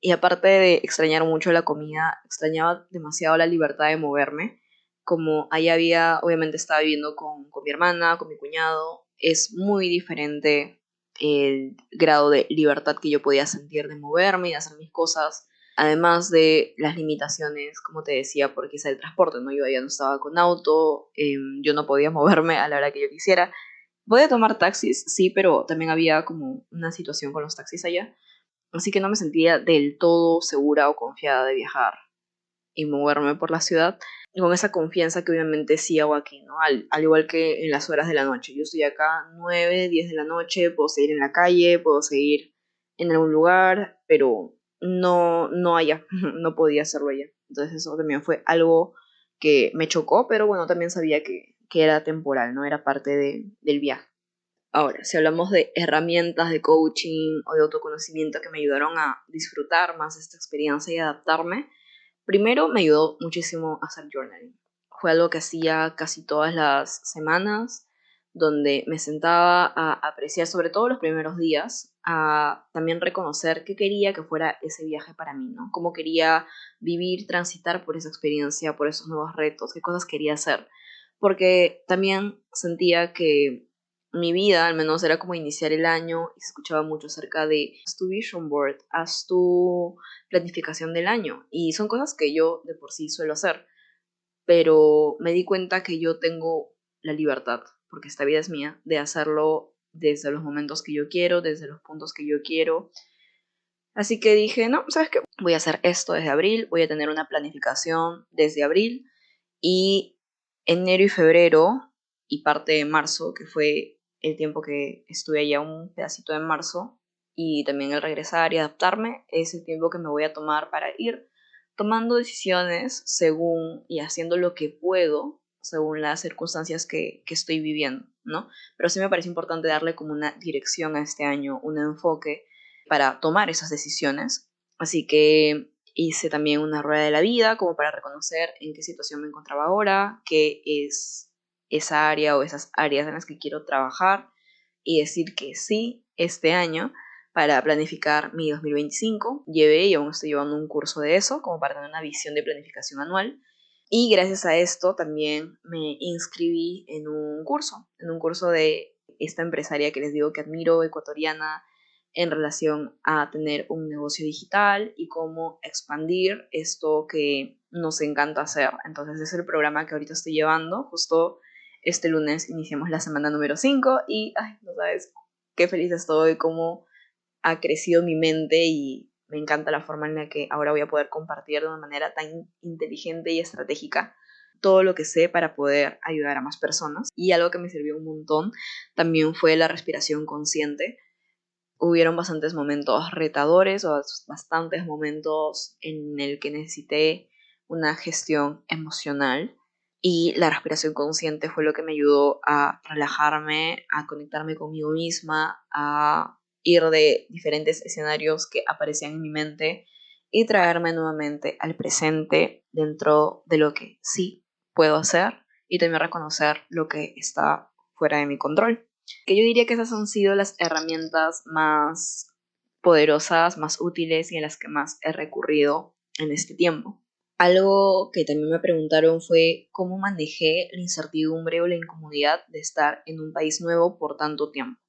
Y aparte de extrañar mucho la comida, extrañaba demasiado la libertad de moverme. Como ahí había, obviamente estaba viviendo con mi hermana, con mi cuñado, es muy diferente el grado de libertad que yo podía sentir de moverme y de hacer mis cosas. Además de las limitaciones, como te decía, por quizá el transporte, ¿no? Yo ya no estaba con auto, yo no podía moverme a la hora que yo quisiera. Podía tomar taxis, sí, pero también había como una situación con los taxis allá. Así que no me sentía del todo segura o confiada de viajar y moverme por la ciudad. Y con esa confianza que obviamente sí hago aquí, ¿no? Al igual que en las horas de la noche. Yo estoy acá 9, 10 de la noche, puedo seguir en la calle, puedo seguir en algún lugar, pero no allá, no podía hacerlo allá. Entonces eso también fue algo que me chocó, pero bueno, también sabía que era temporal, ¿no? Era parte del viaje. Ahora, si hablamos de herramientas de coaching o de autoconocimiento que me ayudaron a disfrutar más esta experiencia y adaptarme, primero me ayudó muchísimo a hacer journaling. Fue algo que hacía casi todas las semanas, donde me sentaba a apreciar, sobre todo los primeros días, a también reconocer qué quería que fuera ese viaje para mí, ¿no? Cómo quería vivir, transitar por esa experiencia, por esos nuevos retos, qué cosas quería hacer. Porque también sentía que mi vida, al menos, era como iniciar el año y se escuchaba mucho acerca de haz tu vision board, haz tu planificación del año. Y son cosas que yo de por sí suelo hacer, pero me di cuenta que yo tengo la libertad, porque esta vida es mía, de hacerlo desde los momentos que yo quiero, desde los puntos que yo quiero. Así que dije, no, ¿sabes qué? Voy a hacer esto desde abril, voy a tener una planificación desde abril y enero y febrero y parte de marzo, que fue el tiempo que estuve allá, un pedacito de marzo, y también el regresar y adaptarme, es el tiempo que me voy a tomar para ir tomando decisiones según y haciendo lo que puedo según las circunstancias que estoy viviendo, ¿no? Pero sí me parece importante darle como una dirección a este año, un enfoque para tomar esas decisiones. Así que hice también una rueda de la vida como para reconocer en qué situación me encontraba ahora, qué es esa área o esas áreas en las que quiero trabajar y decir que sí este año para planificar mi 2025. Llevé y aún estoy llevando un curso de eso como para tener una visión de planificación anual. Y gracias a esto también me inscribí en un curso de esta empresaria que les digo que admiro, ecuatoriana, en relación a tener un negocio digital y cómo expandir esto que nos encanta hacer. Entonces es el programa que ahorita estoy llevando. Justo este lunes iniciamos la semana número 5 y, ay, no sabes qué feliz estoy, cómo ha crecido mi mente y me encanta la forma en la que ahora voy a poder compartir de una manera tan inteligente y estratégica todo lo que sé para poder ayudar a más personas. Y algo que me sirvió un montón también fue la respiración consciente. Hubieron bastantes momentos retadores o bastantes momentos en el que necesité una gestión emocional y la respiración consciente fue lo que me ayudó a relajarme, a conectarme conmigo misma, a ir de diferentes escenarios que aparecían en mi mente y traerme nuevamente al presente dentro de lo que sí puedo hacer y también reconocer lo que está fuera de mi control. Que yo diría que esas han sido las herramientas más poderosas, más útiles y en las que más he recurrido en este tiempo. Algo que también me preguntaron fue cómo manejé la incertidumbre o la incomodidad de estar en un país nuevo por tanto tiempo.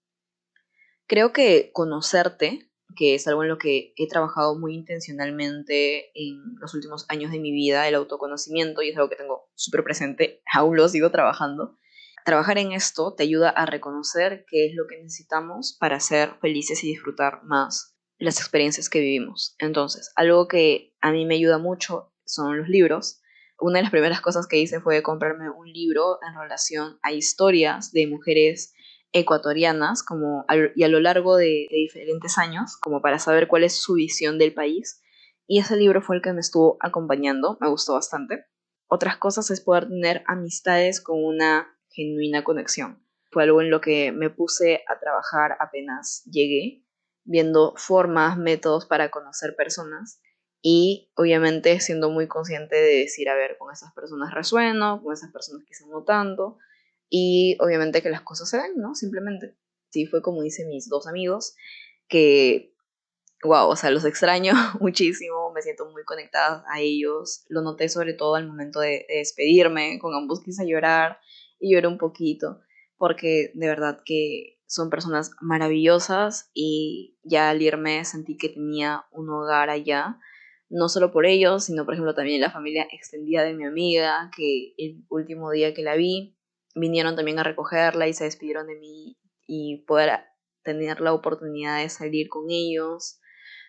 Creo que conocerte que es algo en lo que he trabajado muy intencionalmente en los últimos años de mi vida, el autoconocimiento, y es algo que tengo súper presente, aún lo sigo trabajando. Trabajar en esto te ayuda a reconocer qué es lo que necesitamos para ser felices y disfrutar más las experiencias que vivimos. Entonces, algo que a mí me ayuda mucho son los libros. Una de las primeras cosas que hice fue comprarme un libro en relación a historias de mujeres ecuatorianas y a lo largo de diferentes años, como para saber cuál es su visión del país. Y ese libro fue el que me estuvo acompañando, me gustó bastante. Otras cosas es poder tener amistades con una genuina conexión. Fue algo en lo que me puse a trabajar apenas llegué, viendo formas, métodos para conocer personas y obviamente siendo muy consciente de decir, a ver, con esas personas resueno, con esas personas quizás no tanto, y obviamente que las cosas se den, ¿no? Simplemente. Sí, fue como hice mis dos amigos, que, wow, o sea, los extraño muchísimo, me siento muy conectada a ellos, lo noté sobre todo al momento de despedirme, con ambos quise llorar y lloré un poquito, porque de verdad que son personas maravillosas y ya al irme sentí que tenía un hogar allá, no solo por ellos, sino por ejemplo también la familia extendida de mi amiga, que el último día que la vi, vinieron también a recogerla y se despidieron de mí y poder tener la oportunidad de salir con ellos,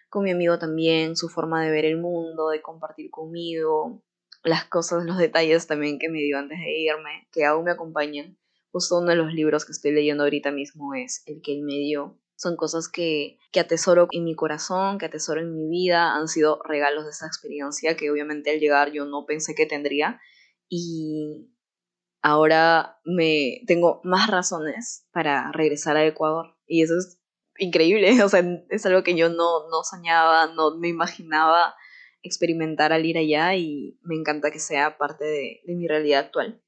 con mi amigo también, su forma de ver el mundo, de compartir conmigo, las cosas, los detalles también que me dio antes de irme, que aún me acompañan. Justo uno de los libros que estoy leyendo ahorita mismo es el que él me dio. Son cosas que atesoro en mi corazón, que atesoro en mi vida, han sido regalos de esa experiencia que obviamente al llegar yo no pensé que tendría y ahora me tengo más razones para regresar a Ecuador y eso es increíble, o sea, es algo que yo no soñaba, no me imaginaba experimentar al ir allá y me encanta que sea parte de mi realidad actual.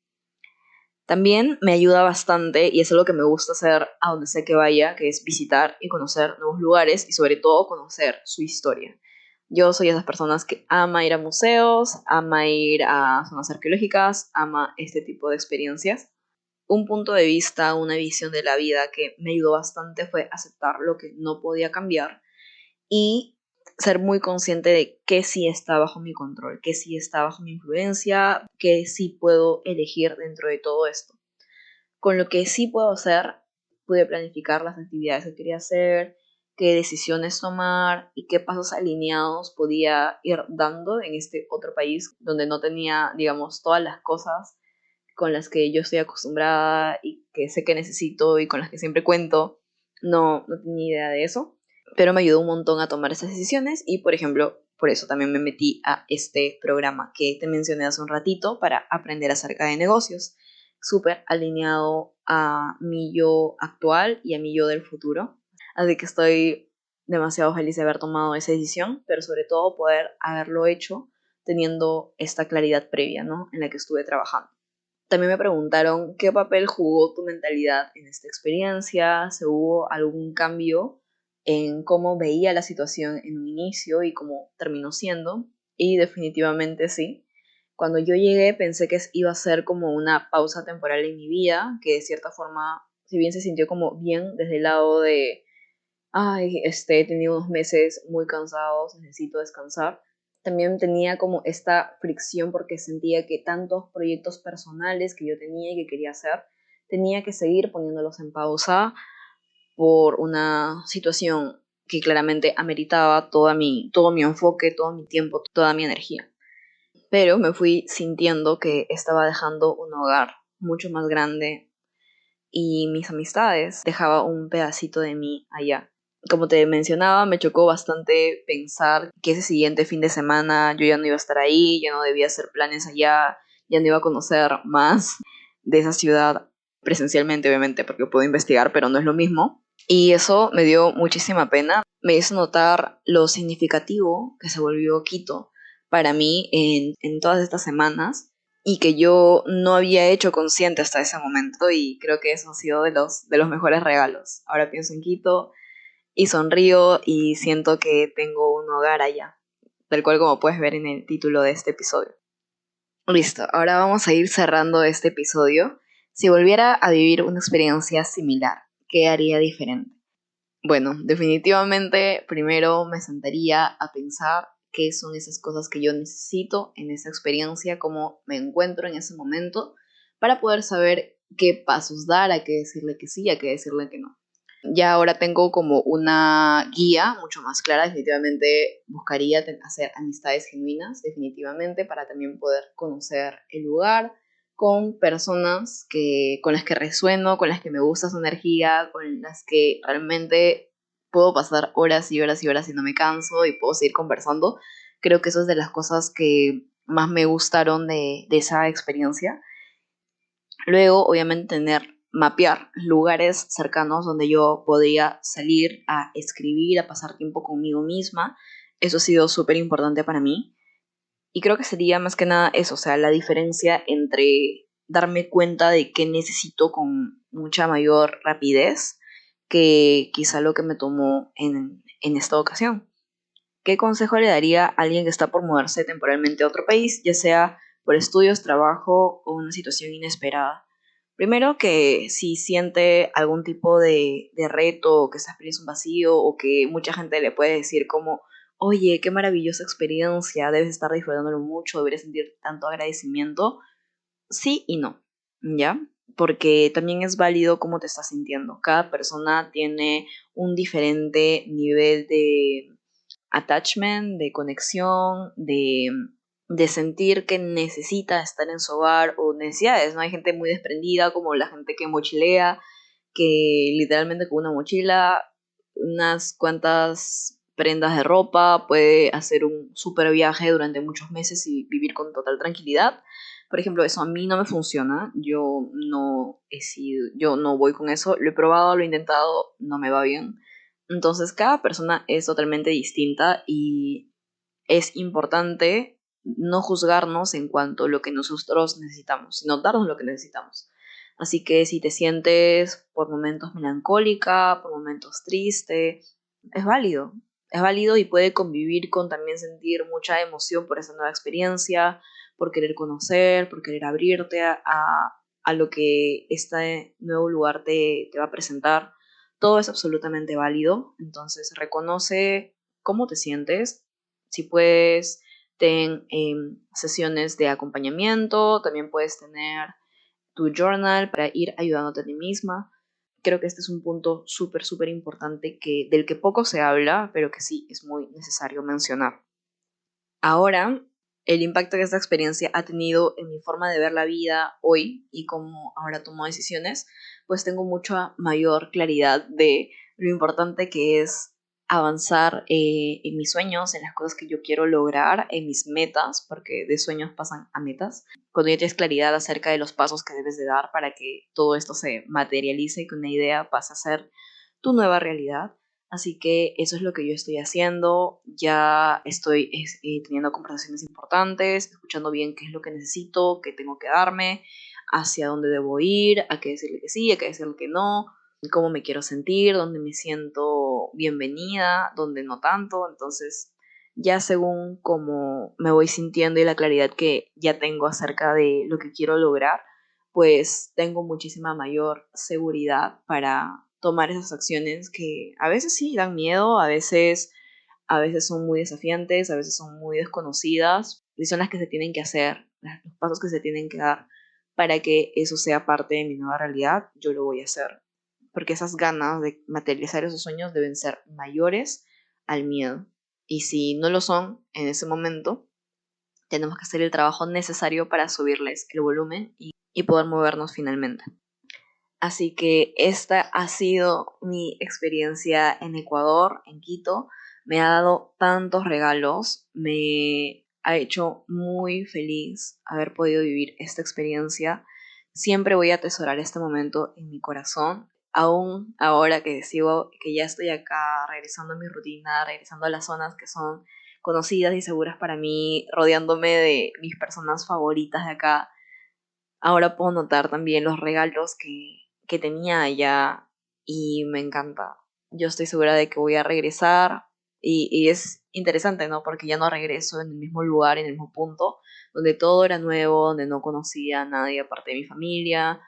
También me ayuda bastante y es algo que me gusta hacer a donde sea que vaya, que es visitar y conocer nuevos lugares y sobre todo conocer su historia. Yo soy de esas personas que ama ir a museos, ama ir a zonas arqueológicas, ama este tipo de experiencias. Un punto de vista, una visión de la vida que me ayudó bastante fue aceptar lo que no podía cambiar y ser muy consciente de que sí está bajo mi control, que sí está bajo mi influencia, que sí puedo elegir dentro de todo esto. Con lo que sí puedo hacer, pude planificar las actividades que quería hacer, qué decisiones tomar y qué pasos alineados podía ir dando en este otro país donde no tenía, digamos, todas las cosas con las que yo estoy acostumbrada y que sé que necesito y con las que siempre cuento. No tenía idea de eso, pero me ayudó un montón a tomar esas decisiones y, por ejemplo, por eso también me metí a este programa que te mencioné hace un ratito para aprender acerca de negocios, súper alineado a mi yo actual y a mi yo del futuro. Así que estoy demasiado feliz de haber tomado esa decisión, pero sobre todo poder haberlo hecho teniendo esta claridad previa, ¿no? En la que estuve trabajando. También me preguntaron qué papel jugó tu mentalidad en esta experiencia, si hubo algún cambio en cómo veía la situación en un inicio y cómo terminó siendo. Y definitivamente sí. Cuando yo llegué pensé que iba a ser como una pausa temporal en mi vida, que de cierta forma, si bien se sintió como bien desde el lado de, ay, he tenido unos meses muy cansados, necesito descansar, también tenía como esta fricción porque sentía que tantos proyectos personales que yo tenía y que quería hacer, tenía que seguir poniéndolos en pausa por una situación que claramente ameritaba todo mi enfoque, todo mi tiempo, toda mi energía. Pero me fui sintiendo que estaba dejando un hogar mucho más grande y mis amistades dejaba un pedacito de mí allá. Como te mencionaba, me chocó bastante pensar que ese siguiente fin de semana yo ya no iba a estar ahí, ya no debía hacer planes allá, ya no iba a conocer más de esa ciudad presencialmente, obviamente, porque puedo investigar, pero no es lo mismo. Y eso me dio muchísima pena. Me hizo notar lo significativo que se volvió Quito para mí en todas estas semanas y que yo no había hecho consciente hasta ese momento y creo que eso ha sido de los mejores regalos. Ahora pienso en Quito y sonrío y siento que tengo un hogar allá, tal cual como puedes ver en el título de este episodio. Listo, ahora vamos a ir cerrando este episodio. Si volviera a vivir una experiencia similar, ¿qué haría diferente? Bueno, definitivamente primero me sentaría a pensar qué son esas cosas que yo necesito en esa experiencia, cómo me encuentro en ese momento, para poder saber qué pasos dar, a qué decirle que sí, a qué decirle que no. Ya ahora tengo como una guía mucho más clara, definitivamente buscaría hacer amistades genuinas, definitivamente, para también poder conocer el lugar con personas con las que resueno, con las que me gusta su energía, con las que realmente puedo pasar horas y horas y horas y no me canso y puedo seguir conversando. Creo que eso es de las cosas que más me gustaron de esa experiencia. Luego, obviamente, mapear lugares cercanos donde yo podría salir a escribir, a pasar tiempo conmigo misma. Eso ha sido súper importante para mí. Y creo que sería más que nada eso, o sea, la diferencia entre darme cuenta de qué necesito con mucha mayor rapidez que quizá lo que me tomó en esta ocasión. ¿Qué consejo le daría a alguien que está por mudarse temporalmente a otro país, ya sea por estudios, trabajo o una situación inesperada? Primero, que si siente algún tipo de reto, o que esa experiencia es un vacío, o que mucha gente le puede decir como, oye, qué maravillosa experiencia, debes estar disfrutándolo mucho, deberías sentir tanto agradecimiento, sí y no, ¿ya? Porque también es válido cómo te estás sintiendo. Cada persona tiene un diferente nivel de attachment, de conexión, de sentir que necesita estar en su hogar o necesidades, ¿no? Hay gente muy desprendida, como la gente que mochilea, que literalmente con una mochila, unas cuantas prendas de ropa, puede hacer un super viaje durante muchos meses y vivir con total tranquilidad. Por ejemplo, eso a mí no me funciona, yo no voy con eso, lo he probado, lo he intentado, no me va bien. Entonces, cada persona es totalmente distinta y es importante no juzgarnos en cuanto a lo que nosotros necesitamos, sino darnos lo que necesitamos. Así que si te sientes por momentos melancólica, por momentos triste, es válido y puede convivir con también sentir mucha emoción por esa nueva experiencia, por querer conocer, por querer abrirte a lo que este nuevo lugar te va a presentar. Todo es absolutamente válido, entonces reconoce cómo te sientes, si puedes, ten sesiones de acompañamiento, también puedes tener tu journal para ir ayudándote a ti misma. Creo que este es un punto súper, súper importante del que poco se habla, pero que sí es muy necesario mencionar. Ahora, el impacto que esta experiencia ha tenido en mi forma de ver la vida hoy y cómo ahora tomo decisiones, pues tengo mucha mayor claridad de lo importante que es avanzar en mis sueños, en las cosas que yo quiero lograr, en mis metas, porque de sueños pasan a metas. Cuando ya tienes claridad acerca de los pasos que debes de dar para que todo esto se materialice y que una idea pase a ser tu nueva realidad. Así que eso es lo que yo estoy haciendo. Ya estoy teniendo conversaciones importantes, escuchando bien qué es lo que necesito, qué tengo que darme, hacia dónde debo ir, a qué decirle que sí, a qué decirle que no, cómo me quiero sentir, dónde me siento bienvenida, dónde no tanto. Entonces, ya según cómo me voy sintiendo y la claridad que ya tengo acerca de lo que quiero lograr, pues tengo muchísima mayor seguridad para tomar esas acciones que a veces sí dan miedo, a veces son muy desafiantes, a veces son muy desconocidas, y son las que se tienen que hacer, los pasos que se tienen que dar para que eso sea parte de mi nueva realidad. Yo lo voy a hacer, porque esas ganas de materializar esos sueños deben ser mayores al miedo. Y si no lo son en ese momento, tenemos que hacer el trabajo necesario para subirles el volumen y poder movernos finalmente. Así que esta ha sido mi experiencia en Ecuador, en Quito. Me ha dado tantos regalos, me ha hecho muy feliz haber podido vivir esta experiencia. Siempre voy a atesorar este momento en mi corazón, aún ahora que ya estoy acá, regresando a mi rutina, regresando a las zonas que son conocidas y seguras para mí, rodeándome de mis personas favoritas de acá. Ahora puedo notar también los regalos que tenía allá y me encanta. Yo estoy segura de que voy a regresar y es interesante, ¿no? Porque ya no regreso en el mismo lugar, en el mismo punto, donde todo era nuevo, donde no conocía a nadie aparte de mi familia.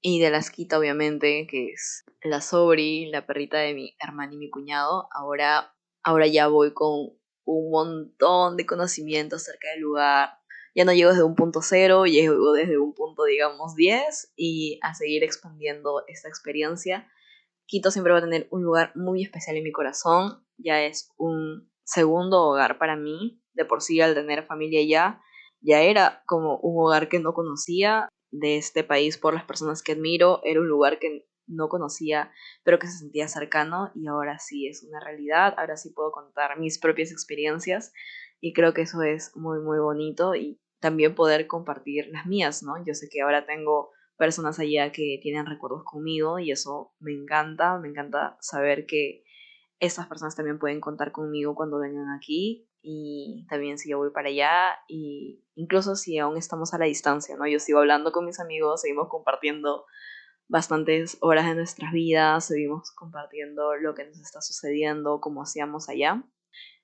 Y de la Skita, obviamente, que es la Sobri, la perrita de mi hermana y mi cuñado. Ahora ya voy con un montón de conocimiento acerca del lugar. Ya no llego desde un punto cero, llego desde un punto, digamos, 10 y a seguir expandiendo esta experiencia. Quito siempre va a tener un lugar muy especial en mi corazón. Ya es un segundo hogar para mí. De por sí, al tener familia ya era como un hogar que no conocía de este país por las personas que admiro. Era un lugar que no conocía, pero que se sentía cercano y ahora sí es una realidad. Ahora sí puedo contar mis propias experiencias y creo que eso es muy, muy bonito y también poder compartir las mías, ¿no? Yo sé que ahora tengo personas allá que tienen recuerdos conmigo y eso me encanta saber que estas personas también pueden contar conmigo cuando vengan aquí y también si yo voy para allá y incluso si aún estamos a la distancia, ¿no? Yo sigo hablando con mis amigos, seguimos compartiendo bastantes horas de nuestras vidas, seguimos compartiendo lo que nos está sucediendo, como hacíamos allá,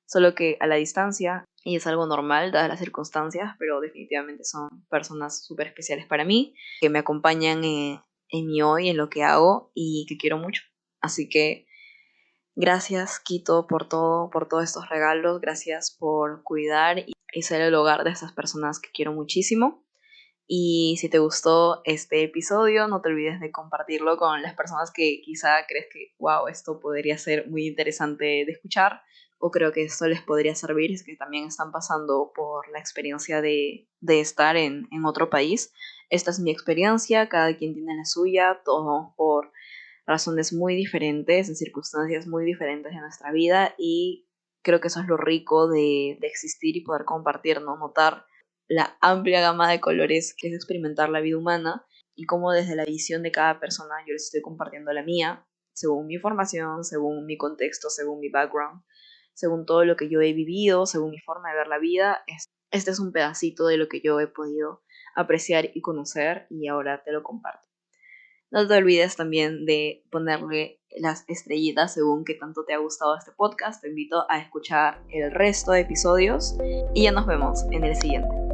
solo que a la distancia, y es algo normal dadas las circunstancias, pero definitivamente son personas súper especiales para mí, que me acompañan en mi hoy, en lo que hago y que quiero mucho. Así que gracias, Quito, por todo, por todos estos regalos, gracias por cuidar y ser el hogar de estas personas que quiero muchísimo. Y si te gustó este episodio, no te olvides de compartirlo con las personas que quizá crees que, wow, esto podría ser muy interesante de escuchar, o creo que esto les podría servir, es que también están pasando por la experiencia de estar en otro país. Esta es mi experiencia, cada quien tiene la suya, todos por razones muy diferentes, en circunstancias muy diferentes de nuestra vida, y creo que eso es lo rico de existir y poder compartir, ¿no? Notar la amplia gama de colores que es experimentar la vida humana y cómo desde la visión de cada persona yo les estoy compartiendo la mía, según mi formación, según mi contexto, según mi background, según todo lo que yo he vivido, según mi forma de ver la vida. Este es un pedacito de lo que yo he podido apreciar y conocer y ahora te lo comparto. No te olvides también de ponerle las estrellitas según qué tanto te ha gustado este podcast. Te invito a escuchar el resto de episodios y ya nos vemos en el siguiente.